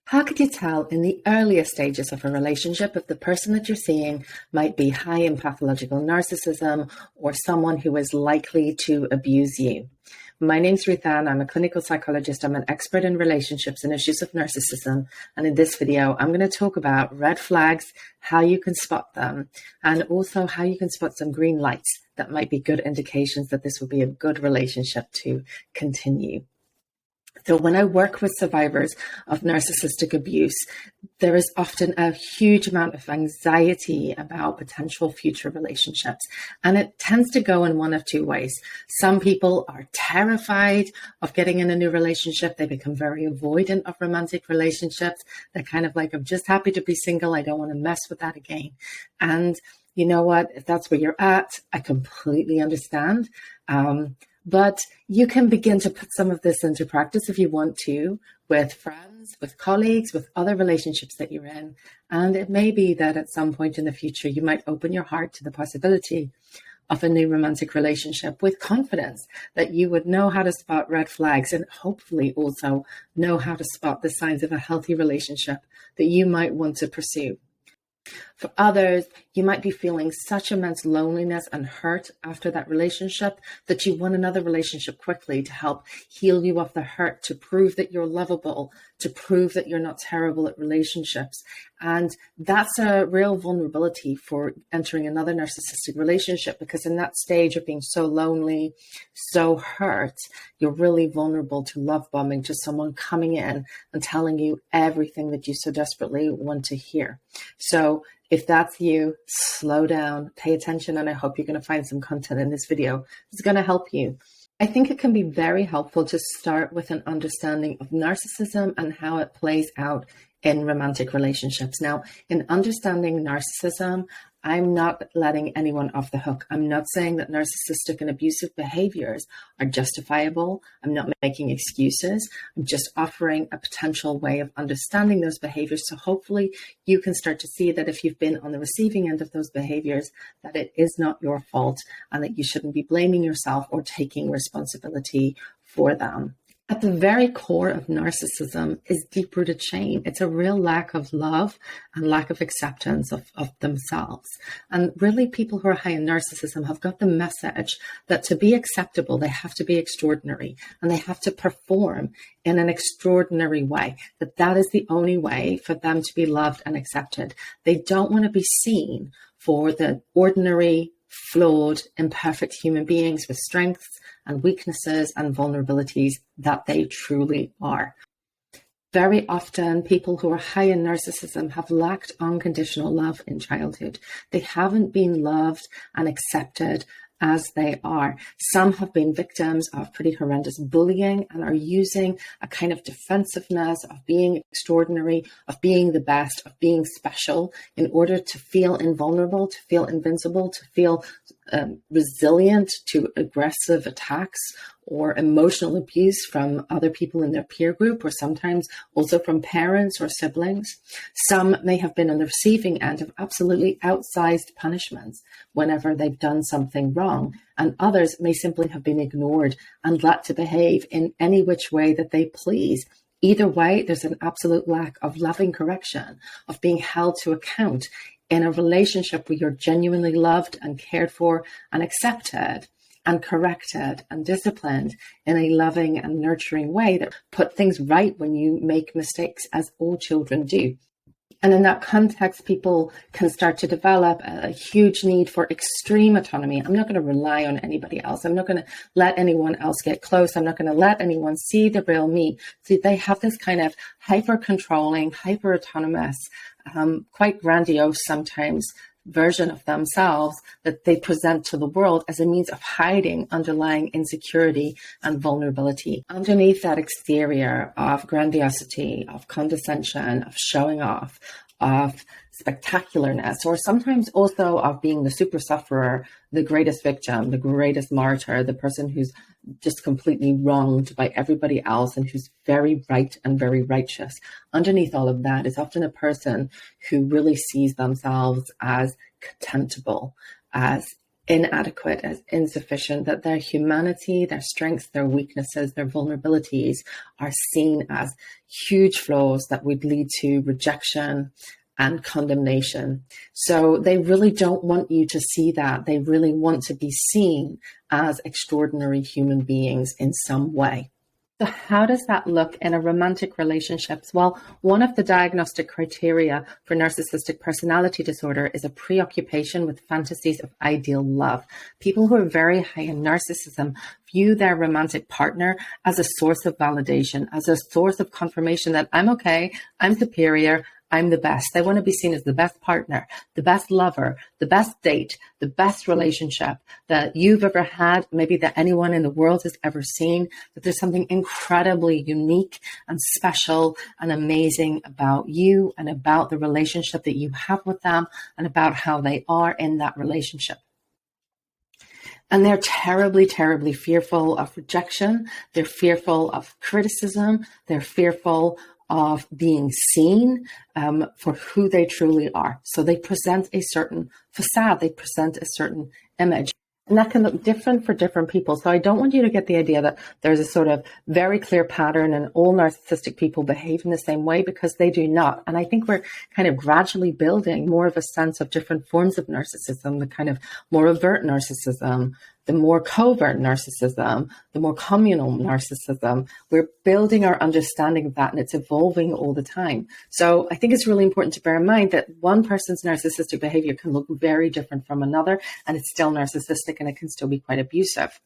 How could you tell in the earlier stages of a relationship if the person that you're seeing might be high in pathological narcissism or someone who is likely to abuse you? My name's Ruth Ann. I'm a clinical psychologist. I'm an expert in relationships and issues of narcissism. And in this video, I'm going to talk about red flags, how you can spot them, and also how you can spot some green lights that might be good indications that this will be a good relationship to continue. So when I work with survivors of narcissistic abuse, there is often a huge amount of anxiety about potential future relationships. And it tends to go in one of two ways. Some people are terrified of getting in a new relationship. They become very avoidant of romantic relationships. They're kind of like, I'm just happy to be single. I don't want to mess with that again. And you know what? If that's where you're at, I completely understand. But you can begin to put some of this into practice if you want to, with friends, with colleagues, with other relationships that you're in. And it may be that at some point in the future, you might open your heart to the possibility of a new romantic relationship with confidence, that you would know how to spot red flags and hopefully also know how to spot the signs of a healthy relationship that you might want to pursue. For others, you might be feeling such immense loneliness and hurt after that relationship that you want another relationship quickly to help heal you of the hurt, to prove that you're lovable, to prove that you're not terrible at relationships. And that's a real vulnerability for entering another narcissistic relationship, because in that stage of being so lonely, so hurt, you're really vulnerable to love bombing, to someone coming in and telling you everything that you so desperately want to hear. So if that's you, slow down, pay attention, and I hope you're going to find some content in this video that's going to help you. I think it can be very helpful to start with an understanding of narcissism and how it plays out in romantic relationships. Now, in understanding narcissism, I'm not letting anyone off the hook. I'm not saying that narcissistic and abusive behaviors are justifiable. I'm not making excuses. I'm just offering a potential way of understanding those behaviors. So hopefully you can start to see that if you've been on the receiving end of those behaviors, that it is not your fault and that you shouldn't be blaming yourself or taking responsibility for them. At the very core of narcissism is deep-rooted shame. It's a real lack of love and lack of acceptance of themselves. And really, people who are high in narcissism have got the message that to be acceptable, they have to be extraordinary and they have to perform in an extraordinary way, that is the only way for them to be loved and accepted. They don't want to be seen for the ordinary, flawed, imperfect human beings with strengths and weaknesses and vulnerabilities that they truly are. Very often, people who are high in narcissism have lacked unconditional love in childhood. They haven't been loved and accepted as they are. Some have been victims of pretty horrendous bullying and are using a kind of defensiveness of being extraordinary, of being the best, of being special in order to feel invulnerable, to feel invincible, to feel resilient to aggressive attacks or emotional abuse from other people in their peer group, or sometimes also from parents or siblings. Some may have been on the receiving end of absolutely outsized punishments whenever they've done something wrong, and others may simply have been ignored and let to behave in any which way that they please. Either way, there's an absolute lack of loving correction, of being held to account in a relationship where you're genuinely loved and cared for and accepted and corrected and disciplined in a loving and nurturing way that put things right when you make mistakes, as all children do. And in that context, people can start to develop a huge need for extreme autonomy. I'm not going to rely on anybody else. I'm not going to let anyone else get close. I'm not going to let anyone see the real me. So they have this kind of hyper-controlling, hyper-autonomous, quite grandiose sometimes version of themselves that they present to the world as a means of hiding underlying insecurity and vulnerability. Underneath that exterior of grandiosity, of condescension, of showing off, of spectacularness, or sometimes also of being the super sufferer, the greatest victim, the greatest martyr, the person who's just completely wronged by everybody else and who's very right and very righteous. Underneath all of that is often a person who really sees themselves as contemptible, as inadequate, as insufficient, that their humanity, their strengths, their weaknesses, their vulnerabilities are seen as huge flaws that would lead to rejection and condemnation. So they really don't want you to see that. They really want to be seen as extraordinary human beings in some way. So how does that look in a romantic relationships? Well, one of the diagnostic criteria for narcissistic personality disorder is a preoccupation with fantasies of ideal love. People who are very high in narcissism view their romantic partner as a source of validation, as a source of confirmation that I'm okay, I'm superior, I'm the best. They want to be seen as the best partner, the best lover, the best date, the best relationship that you've ever had, maybe that anyone in the world has ever seen, that there's something incredibly unique and special and amazing about you and about the relationship that you have with them and about how they are in that relationship. And they're terribly, terribly fearful of rejection. They're fearful of criticism. They're fearful of being seen for who they truly are. So they present a certain facade, they present a certain image. And that can look different for different people. So I don't want you to get the idea that there's a sort of very clear pattern and all narcissistic people behave in the same way, because they do not. And I think we're kind of gradually building more of a sense of different forms of narcissism, the kind of more overt narcissism, the more covert narcissism, the more communal narcissism. We're building our understanding of that, and it's evolving all the time. So I think it's really important to bear in mind that one person's narcissistic behavior can look very different from another, and it's still narcissistic and it can still be quite abusive.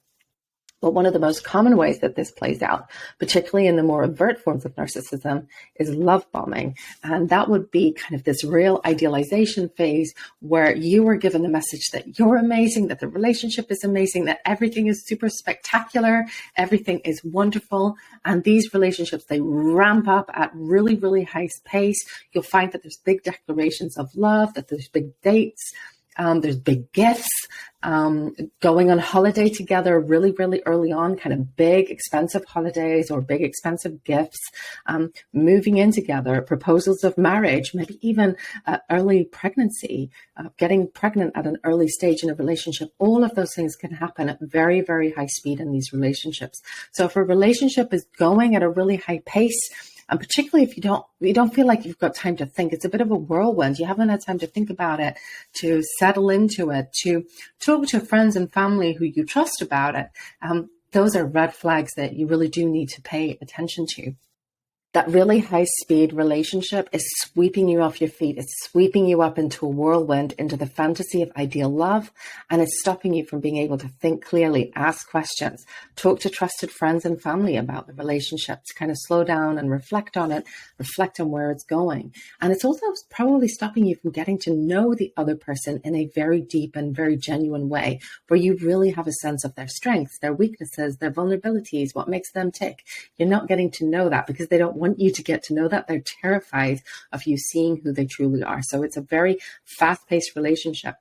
But one of the most common ways that this plays out, particularly in the more overt forms of narcissism, is love bombing. And that would be kind of this real idealization phase where you are given the message that you're amazing, that the relationship is amazing, that everything is super spectacular, everything is wonderful. And these relationships, they ramp up at really, really high pace. You'll find that there's big declarations of love, that there's big dates, there's big gifts, going on holiday together really, really early on, kind of big, expensive holidays or big, expensive gifts, moving in together, proposals of marriage, maybe even early pregnancy, getting pregnant at an early stage in a relationship. All of those things can happen at very, very high speed in these relationships. So if a relationship is going at a really high pace, and particularly if you don't feel like you've got time to think, it's a bit of a whirlwind. You haven't had time to think about it, to settle into it, to talk to friends and family who you trust about it. Those are red flags that you really do need to pay attention to. That really high speed relationship is sweeping you off your feet. It's sweeping you up into a whirlwind, into the fantasy of ideal love, and it's stopping you from being able to think clearly, ask questions, talk to trusted friends and family about the relationship, to kind of slow down and reflect on it, reflect on where it's going. And it's also probably stopping you from getting to know the other person in a very deep and very genuine way, where you really have a sense of their strengths, their weaknesses, their vulnerabilities, what makes them tick. You're not getting to know that because they don't want you to get to know that. They're terrified of you seeing who they truly are. So it's a very fast-paced relationship.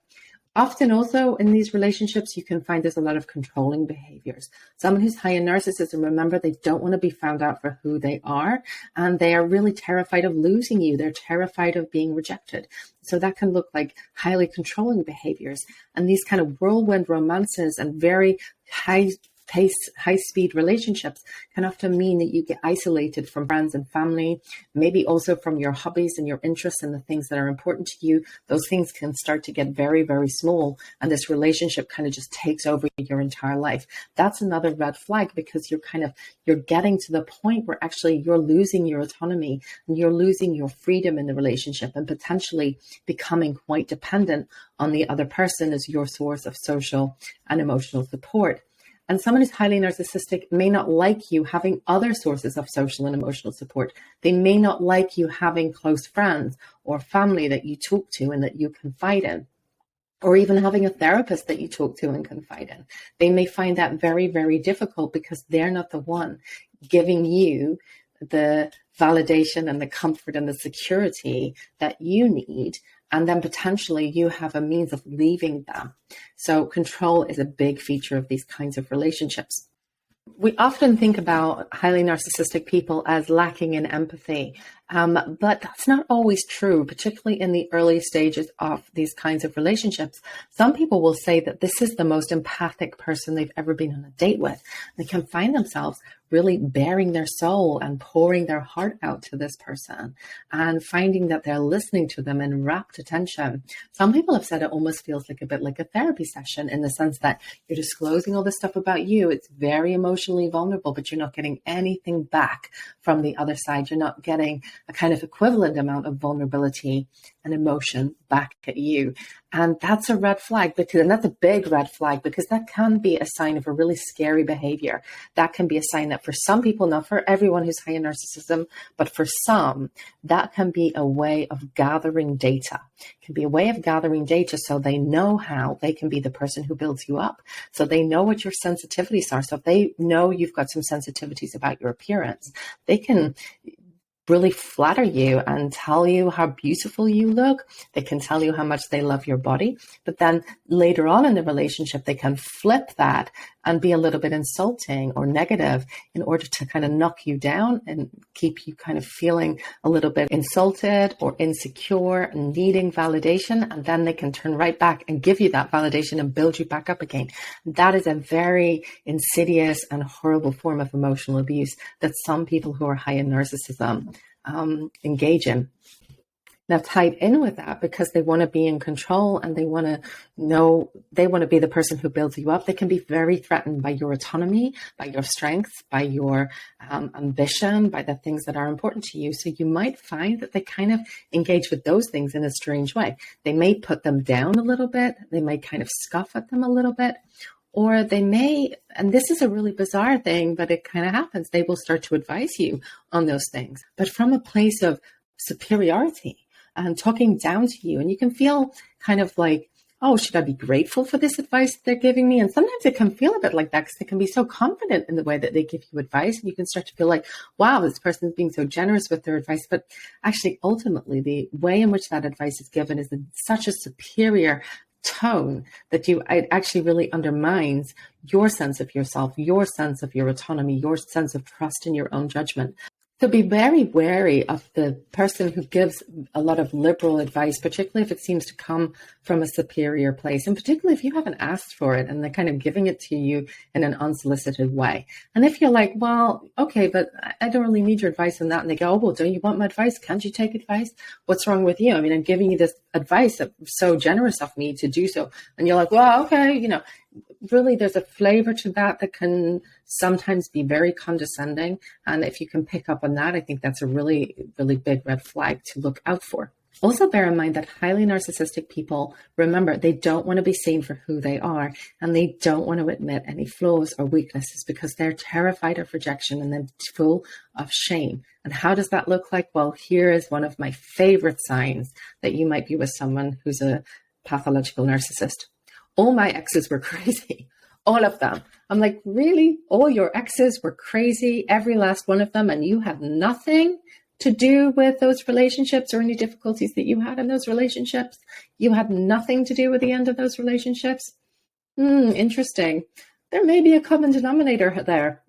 Often also in these relationships, you can find there's a lot of controlling behaviors. Someone who's high in narcissism, remember, they don't want to be found out for who they are, and they are really terrified of losing you. They're terrified of being rejected. So that can look like highly controlling behaviors. And these kind of whirlwind romances and very high-speed relationships can often mean that you get isolated from friends and family, maybe also from your hobbies and your interests and the things that are important to you. Those things can start to get very, very small, and this relationship kind of just takes over your entire life. That's another red flag, because you're getting to the point where actually you're losing your autonomy and you're losing your freedom in the relationship and potentially becoming quite dependent on the other person as your source of social and emotional support. And someone who's highly narcissistic may not like you having other sources of social and emotional support. They may not like you having close friends or family that you talk to and that you confide in, or even having a therapist that you talk to and confide in. They may find that very, very difficult because they're not the one giving you the validation and the comfort and the security that you need. And then potentially you have a means of leaving them. So control is a big feature of these kinds of relationships. We often think about highly narcissistic people as lacking in empathy. But that's not always true, particularly in the early stages of these kinds of relationships. Some people will say that this is the most empathic person they've ever been on a date with. They can find themselves really baring their soul and pouring their heart out to this person and finding that they're listening to them in rapt attention. Some people have said it almost feels like a bit like a therapy session, in the sense that you're disclosing all this stuff about you. It's very emotionally vulnerable, but you're not getting anything back from the other side. You're not getting a kind of equivalent amount of vulnerability and emotion back at you. And that's a red flag, and that's a big red flag, because that can be a sign of a really scary behavior. That can be a sign that for some people, not for everyone who's high in narcissism, but for some, that can be a way of gathering data. It can be a way of gathering data so they know how they can be the person who builds you up. So they know what your sensitivities are. So if they know you've got some sensitivities about your appearance, they can really flatter you and tell you how beautiful you look. They can tell you how much they love your body. But then later on in the relationship, they can flip that and be a little bit insulting or negative in order to kind of knock you down and keep you kind of feeling a little bit insulted or insecure and needing validation. And then they can turn right back and give you that validation and build you back up again. That is a very insidious and horrible form of emotional abuse that some people who are high in narcissism engage in. Now, tied in with that, because they want to be in control and they want to be the person who builds you up, they can be very threatened by your autonomy, by your strengths, by your ambition, by the things that are important to you. So you might find that they kind of engage with those things in a strange way. They may put them down a little bit. They might kind of scoff at them a little bit. Or they may, and this is a really bizarre thing, but it kind of happens, they will start to advise you on those things, but from a place of superiority and talking down to you. And you can feel kind of like, oh, should I be grateful for this advice they're giving me? And sometimes it can feel a bit like that, because they can be so confident in the way that they give you advice. And you can start to feel like, wow, this person's being so generous with their advice. But actually, ultimately, the way in which that advice is given is in such a superior tone that it actually really undermines your sense of yourself, your sense of your autonomy, your sense of trust in your own judgment. So be very wary of the person who gives a lot of liberal advice, particularly if it seems to come from a superior place, and particularly if you haven't asked for it and they're kind of giving it to you in an unsolicited way. And if you're like, well, okay, but I don't really need your advice on that. And they go, oh, well, don't you want my advice? Can't you take advice? What's wrong with you? I mean, I'm giving you this advice. That's so generous of me to do so. And you're like, well, okay, really there's a flavor to that can sometimes be very condescending. And if you can pick up on that, I think that's a really, really big red flag to look out for. Also bear in mind that highly narcissistic people, remember, they don't want to be seen for who they are, and they don't want to admit any flaws or weaknesses because they're terrified of rejection and then full of shame. And how does that look like? Well, here is one of my favorite signs that you might be with someone who's a pathological narcissist. All my exes were crazy. All of them. I'm like, really? All your exes were crazy? Every last one of them? And you had nothing to do with those relationships or any difficulties that you had in those relationships? You had nothing to do with the end of those relationships? Interesting. There may be a common denominator there.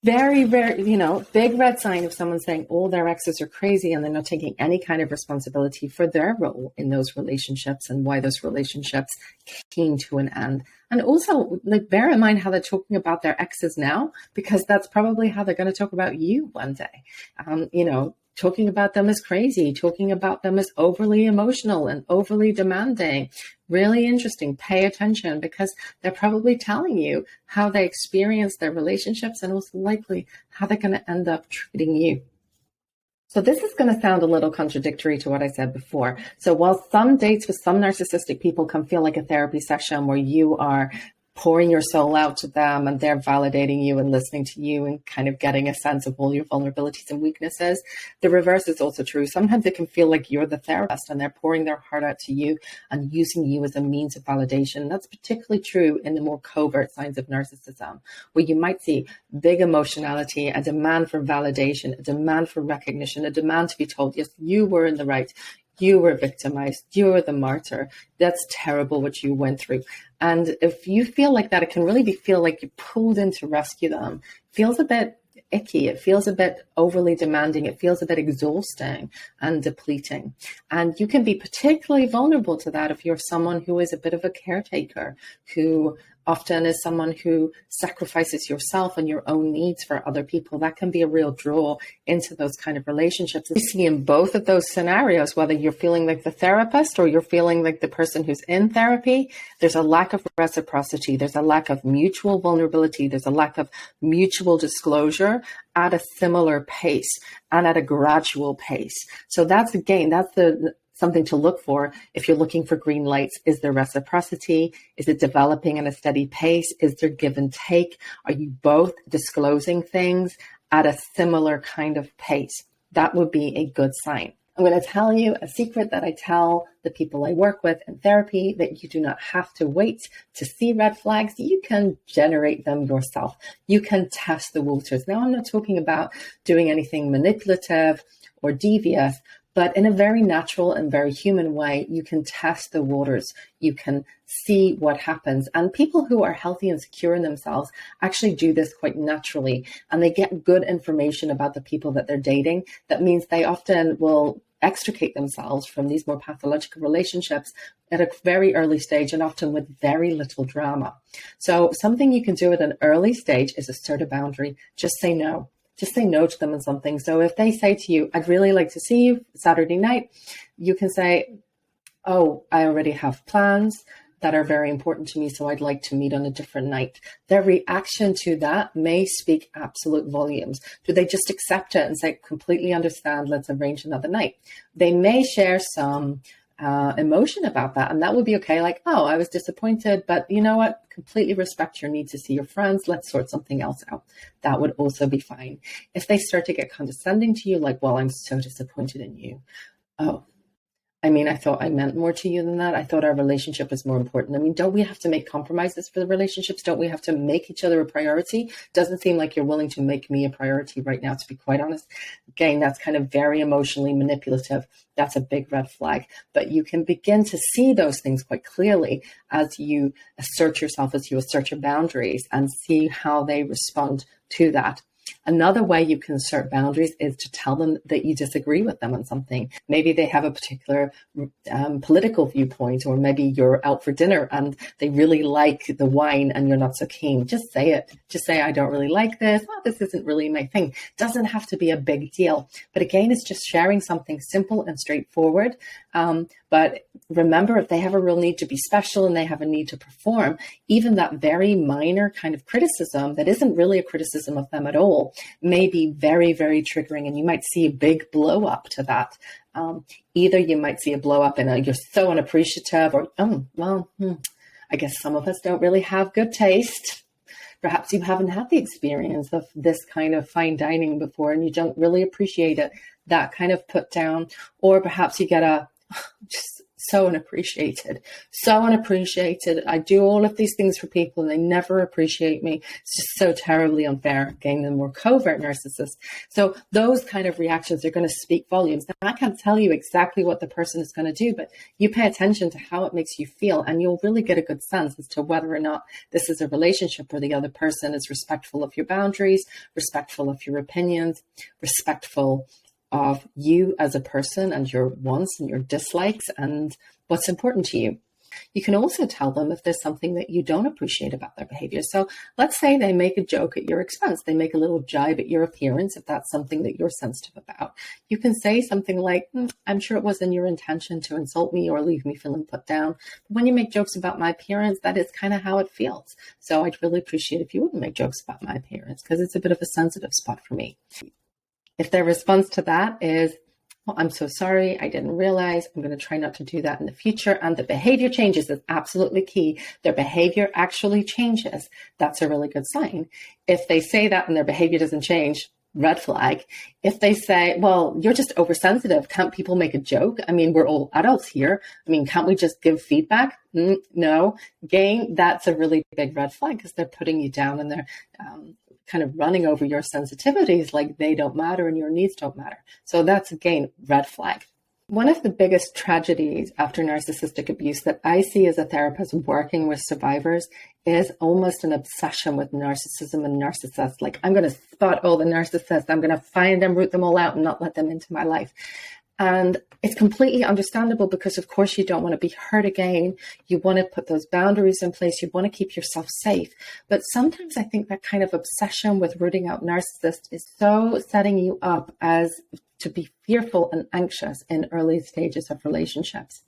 Very, very, big red sign of someone saying all their exes are crazy and they're not taking any kind of responsibility for their role in those relationships and why those relationships came to an end. And also, bear in mind how they're talking about their exes now, because that's probably how they're going to talk about you one day. Talking about them as crazy, talking about them as overly emotional and overly demanding. Really interesting. Pay attention, because they're probably telling you how they experience their relationships and also likely how they're going to end up treating you. So this is going to sound a little contradictory to what I said before. So while some dates with some narcissistic people can feel like a therapy session where you are pouring your soul out to them and they're validating you and listening to you and kind of getting a sense of all your vulnerabilities and weaknesses, the reverse is also true. Sometimes it can feel like you're the therapist and they're pouring their heart out to you and using you as a means of validation. That's particularly true in the more covert signs of narcissism, where you might see big emotionality, a demand for validation, a demand for recognition, a demand to be told, yes, you were in the right. You were victimized. You were the martyr. That's terrible what you went through. And if you feel like that, it can really feel like you're pulled in to rescue them. Feels a bit icky. It feels a bit overly demanding. It feels a bit exhausting and depleting. And you can be particularly vulnerable to that if you're someone who is a bit of a caretaker, who often is someone who sacrifices yourself and your own needs for other people. That can be a real draw into those kind of relationships. You see in both of those scenarios, whether you're feeling like the therapist or you're feeling like the person who's in therapy, there's a lack of reciprocity. There's a lack of mutual vulnerability. There's a lack of mutual disclosure at a similar pace and at a gradual pace. So that's something to look for if you're looking for green lights. Is there reciprocity? Is it developing at a steady pace? Is there give and take? Are you both disclosing things at a similar kind of pace? That would be a good sign. I'm going to tell you a secret that I tell the people I work with in therapy, that you do not have to wait to see red flags. You can generate them yourself. You can test the waters. Now, I'm not talking about doing anything manipulative or devious, but in a very natural and very human way, you can test the waters. You can see what happens. And people who are healthy and secure in themselves actually do this quite naturally. And they get good information about the people that they're dating. That means they often will extricate themselves from these more pathological relationships at a very early stage and often with very little drama. So something you can do at an early stage is assert a boundary. Just say no. Just say no to them on something. So if they say to you, I'd really like to see you Saturday night, you can say, oh, I already have plans that are very important to me, so I'd like to meet on a different night. Their reaction to that may speak absolute volumes. Do they just accept it and say, completely understand, let's arrange another night? They may share some emotion about that, and that would be okay. Like, oh, I was disappointed, but you know what? Completely respect your need to see your friends. Let's sort something else out. That would also be fine. If they start to get condescending to you, like, well, I'm so disappointed in you. Oh, I mean, I thought I meant more to you than that. I thought our relationship was more important. I mean, don't we have to make compromises for the relationships? Don't we have to make each other a priority? Doesn't seem like you're willing to make me a priority right now, to be quite honest. Again, that's kind of very emotionally manipulative. That's a big red flag. But you can begin to see those things quite clearly as you assert yourself, as you assert your boundaries, and see how they respond to that. Another way you can assert boundaries is to tell them that you disagree with them on something. Maybe they have a particular political viewpoint, or maybe you're out for dinner and they really like the wine and you're not so keen. Just say it. Just say, I don't really like this. Well, this isn't really my thing. Doesn't have to be a big deal. But again, it's just sharing something simple and straightforward. But remember, if they have a real need to be special and they have a need to perform, even that very minor kind of criticism that isn't really a criticism of them at all may be very, very triggering. And you might see a big blow up to that. Either you might see a blow up in you're so unappreciative, or, I guess some of us don't really have good taste. Perhaps you haven't had the experience of this kind of fine dining before and you don't really appreciate it. That kind of put down. Or perhaps you get just so unappreciated. I do all of these things for people and they never appreciate me. It's just so terribly unfair. Again, the more covert narcissist. So those kind of reactions are going to speak volumes. Now, I can't tell you exactly what the person is going to do, but you pay attention to how it makes you feel and you'll really get a good sense as to whether or not this is a relationship where the other person is respectful of your boundaries, respectful of your opinions, respectful of you as a person and your wants and your dislikes and what's important to you. You can also tell them if there's something that you don't appreciate about their behavior. So let's say they make a joke at your expense. They make a little jibe at your appearance, if that's something that you're sensitive about. You can say something like, I'm sure it wasn't your intention to insult me or leave me feeling put down. But when you make jokes about my appearance, that is kind of how it feels. So I'd really appreciate if you wouldn't make jokes about my appearance because it's a bit of a sensitive spot for me. If their response to that is, well, I'm so sorry, I didn't realize, I'm going to try not to do that in the future, and the behavior changes, is absolutely key. Their behavior actually changes. That's a really good sign. If they say that and their behavior doesn't change, red flag. If they say, well, you're just oversensitive, can't people make a joke? I mean, we're all adults here. I mean, can't we just give feedback? No. Again, that's a really big red flag because they're putting you down and they're kind of running over your sensitivities like they don't matter and your needs don't matter. So that's, again, red flag. One of the biggest tragedies after narcissistic abuse that I see as a therapist working with survivors is almost an obsession with narcissism and narcissists. Like, I'm going to spot all the narcissists. I'm going to find them, root them all out, and not let them into my life. And it's completely understandable because, of course, you don't want to be hurt again. You want to put those boundaries in place. You want to keep yourself safe. But sometimes I think that kind of obsession with rooting out narcissists is so setting you up as to be fearful and anxious in early stages of relationships.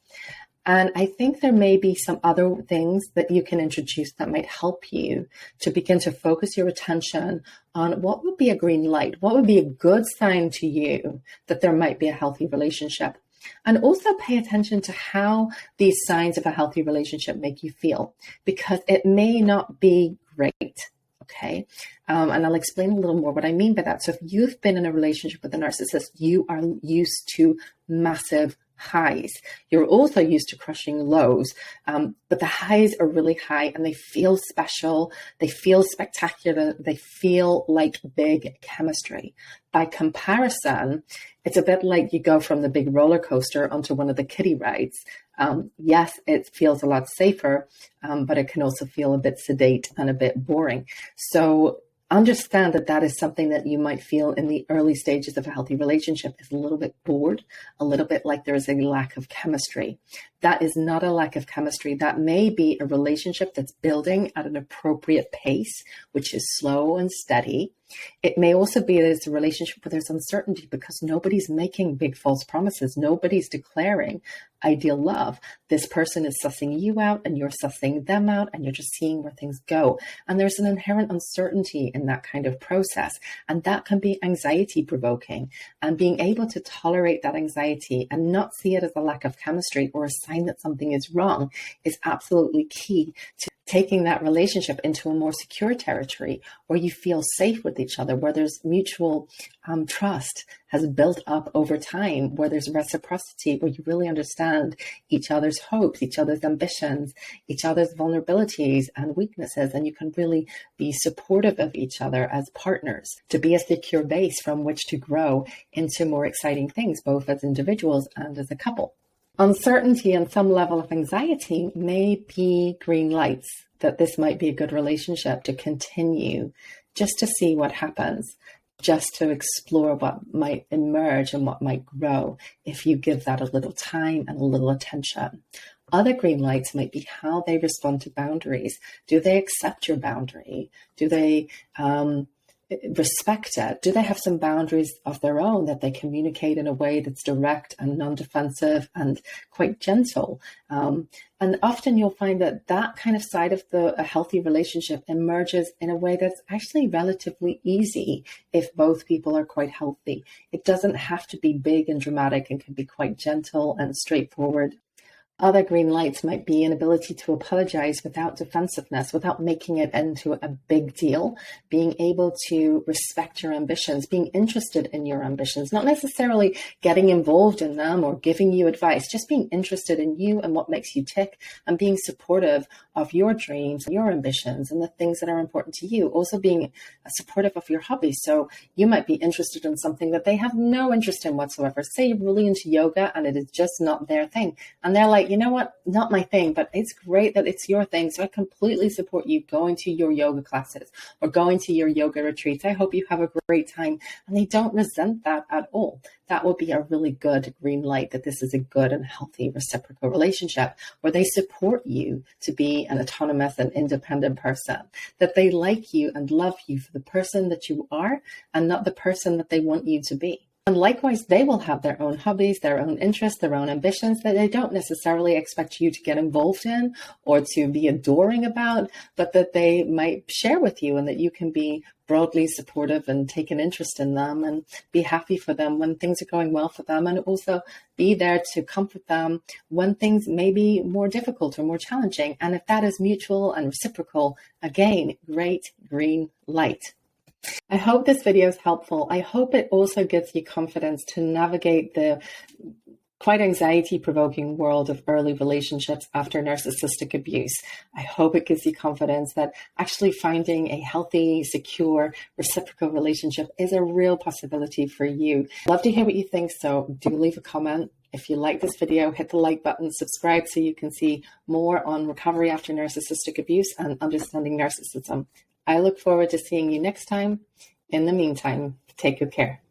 And I think there may be some other things that you can introduce that might help you to begin to focus your attention on what would be a green light, what would be a good sign to you that there might be a healthy relationship. And also pay attention to how these signs of a healthy relationship make you feel, because it may not be great. Okay. And I'll explain a little more what I mean by that. So if you've been in a relationship with a narcissist, you are used to massive highs. You're also used to crushing lows, but the highs are really high and they feel special. They feel spectacular. They feel like big chemistry. By comparison, it's a bit like you go from the big roller coaster onto one of the kiddie rides. Yes, it feels a lot safer, but it can also feel a bit sedate and a bit boring. So understand that that is something that you might feel in the early stages of a healthy relationship, is a little bit bored, a little bit like there is a lack of chemistry. That is not a lack of chemistry. That may be a relationship that's building at an appropriate pace, which is slow and steady. It may also be that it's a relationship where there's uncertainty because nobody's making big false promises. Nobody's declaring ideal love. This person is sussing you out and you're sussing them out and you're just seeing where things go. And there's an inherent uncertainty in that kind of process. And that can be anxiety provoking. And being able to tolerate that anxiety and not see it as a lack of chemistry or a sign that something is wrong is absolutely key to taking that relationship into a more secure territory where you feel safe with each other, where there's mutual trust has built up over time, where there's reciprocity, where you really understand each other's hopes, each other's ambitions, each other's vulnerabilities and weaknesses, and you can really be supportive of each other as partners to be a secure base from which to grow into more exciting things, both as individuals and as a couple. Uncertainty and some level of anxiety may be green lights that this might be a good relationship to continue, just to see what happens, just to explore what might emerge and what might grow if you give that a little time and a little attention. Other green lights might be how they respond to boundaries. Do they accept your boundary? Do they respect it? Do they have some boundaries of their own that they communicate in a way that's direct and non-defensive and quite gentle? And often you'll find that that kind of side of a healthy relationship emerges in a way that's actually relatively easy if both people are quite healthy. It doesn't have to be big and dramatic and can be quite gentle and straightforward. Other green lights might be an ability to apologize without defensiveness, without making it into a big deal, being able to respect your ambitions, being interested in your ambitions, not necessarily getting involved in them or giving you advice, just being interested in you and what makes you tick and being supportive of your dreams, your ambitions, and the things that are important to you. Also being supportive of your hobbies. So you might be interested in something that they have no interest in whatsoever. Say you're really into yoga and it is just not their thing. And they're like, you know what, not my thing, but it's great that it's your thing. So I completely support you going to your yoga classes or going to your yoga retreats. I hope you have a great time. And they don't resent that at all. That would be a really good green light that this is a good and healthy reciprocal relationship where they support you to be an autonomous and independent person, that they like you and love you for the person that you are and not the person that they want you to be. And likewise, they will have their own hobbies, their own interests, their own ambitions that they don't necessarily expect you to get involved in or to be adoring about, but that they might share with you and that you can be broadly supportive and take an interest in them and be happy for them when things are going well for them, and also be there to comfort them when things may be more difficult or more challenging. And if that is mutual and reciprocal, again, great green light. I hope this video is helpful. I hope it also gives you confidence to navigate the quite anxiety-provoking world of early relationships after narcissistic abuse. I hope it gives you confidence that actually finding a healthy, secure, reciprocal relationship is a real possibility for you. Love to hear what you think, so do leave a comment. If you like this video, hit the like button, subscribe so you can see more on recovery after narcissistic abuse and understanding narcissism. I look forward to seeing you next time. In the meantime, take good care.